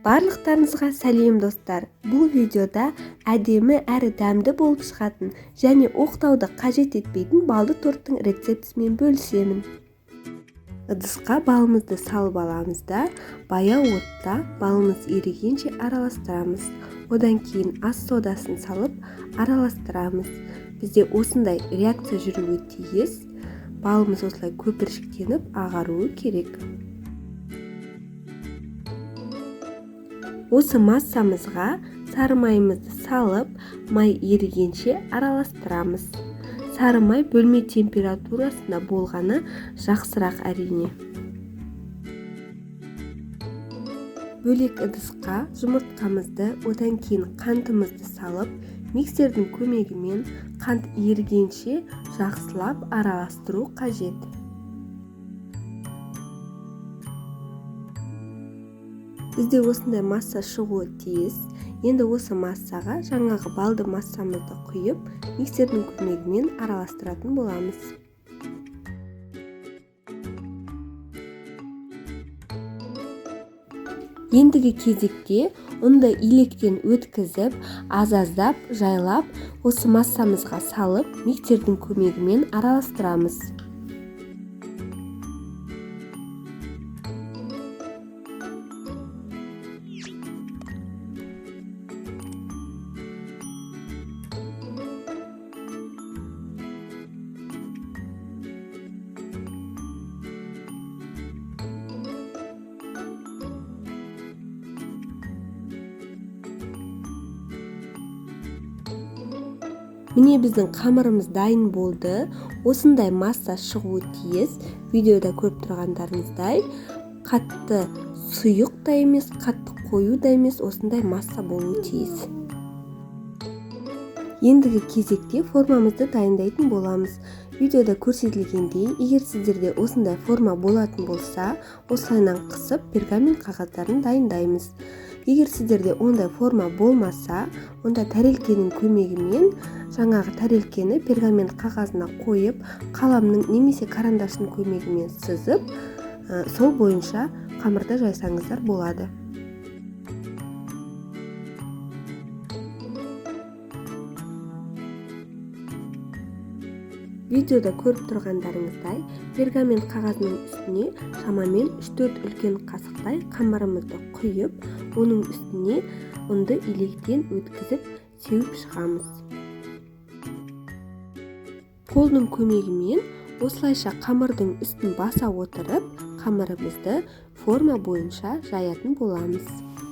Барлықтарыңызға сәлем достар. Бұл видеода әдемі әрі дәмді болып шығатын және Оқтауды қажет етпейтін балды торттың рецептісімен бөлісемін. Ыдысқа балымызды салып аламыз да, баяу отта балымыз ерігенше араластырамыз. Одан кейін ас содасын салып араластырамыз. Бізде осындай реакция жүруі тиіс. Балымыз осылай көпіршіктеніп ағаруы керек. Осы массамызға сары майымызды салып, май ерігенше араластырамыз. Сары май бөлме температурасында болғаны жақсырақ әрине. Бөлек ыдысқа жұмыртқамызды, одан кейін қантымызды салып, миксердің көмегімен қант ерігенше жақсылап араластыру қажет. Бізде осындай масса шығуы тиіс. Енді осы массаға жаңағы балды массамызды құйып, миксердің көмегімен араластыратын боламыз. Ендігі кезекте ұнды илектен өткізіп, аз-аздап, жайлап, осы массамызға салып, миксердің көмегімен араластырамыз. Міне біздің қамырымыз дайын болды. Осындай масса шығуы тиіс. Видеода көріп тұрғандарыңыздай, қатты сұйық та емес, қатты қою да емес, осындай масса болуы тиіс. Ендігі кезекте формамызды дайындайтын боламыз. Видеода көрсетілгендей, егер сіздерде осындай форма болатын болса, осылайынан қысып пергамент қағаздарын дайындаймыз. Егер сіздерде ондай форма болмаса, онда тәрелкенің көмегімен жаңағы тәрелкені пергамент қағазына қойып, қаламның немесе карандаштың көмегімен сызып, сол бойынша қамырды жайсаңыздар болады. Видеода көріп тұрғандарыңыздай, пергамент қағазының үстіне шамамен 3-4 үлкен қасықтай қамырымызды құйып, оның үстіне ұнды илектен өткізіп, сеуіп шығамыз. Қолдың көмегімен осылайша қамырдың үстін баса отырып, қамырымызды форма бойынша жаятын боламыз.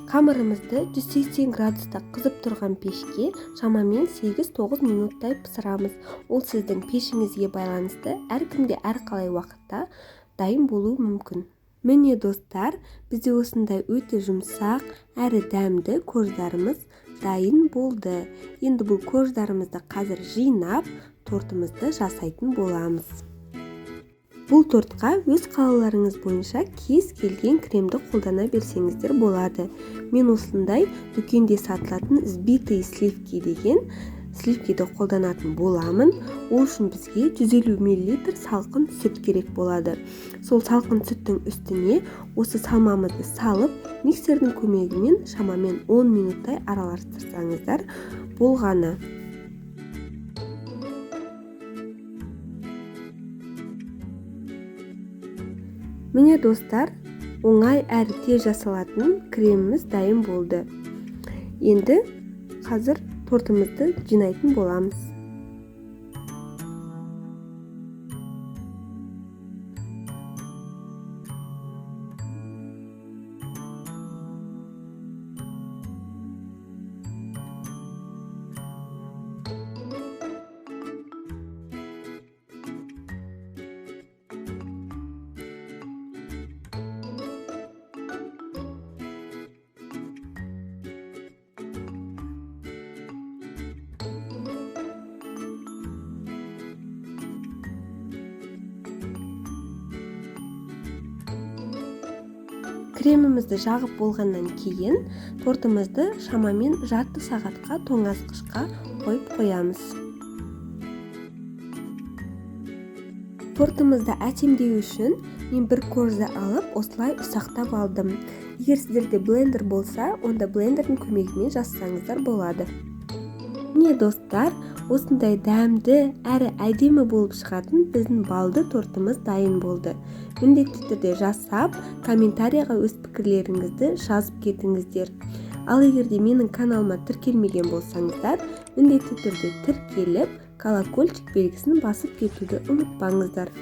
Қамырымызды 180 градуста қызып тұрған пешке шамамен 8-9 минуттай пісірамыз. Ол сіздің пешіңізге байланысты, әркімде әрқалай уақытта дайын болуы мүмкін. Міне достар, бізде осындай өте жұмсақ, әрі дәмді корждарымыз дайын болды. Енді бұл корждарымызды қазір жинап, тортымызды жасайтын боламыз. Бұл тортқа өз қалауларыңыз бойынша кез келген кремді қолдана берсеңіздер болады. Мен осындай дүкенде сатылатын сбитый сливки деген сливкиді қолданатын боламын. Ол үшін бізге 150 мл салқын сүт керек болады. Сол салқын сүттің үстіне осы салмамызды салып, миксердің көмегімен шамамен 10 минуттай араластырсаңыздар болғаны. Міне достар, оңай әрі тез жасалатын креміміз дайын болды. Енді қазір тортымызды жинайтын боламыз. Кремімізді жағып болғаннан кейін тортымызды шамамен жарты сағатқа тоңазытқышқа қойып қоямыз. Тортымызды әсемдеу үшін мен бір коржды алып осылай ұсақтап алдым. Егер сіздерде блендер болса, онда блендердің көмегімен жазсаңыздар болады. Міне достар, осындай дәмді әрі әдемі болып шығатын біздің балды тортымыз дайын болды. Міндетті түрде жасап, комментарияға өз пікірлеріңізді жазып кетіңіздер. Ал егерде менің каналыма тіркелмеген болсаңыздар, міндетті түрде тіркеліп, колокольчик белгісін басып кетуді ұмытпаңыздар.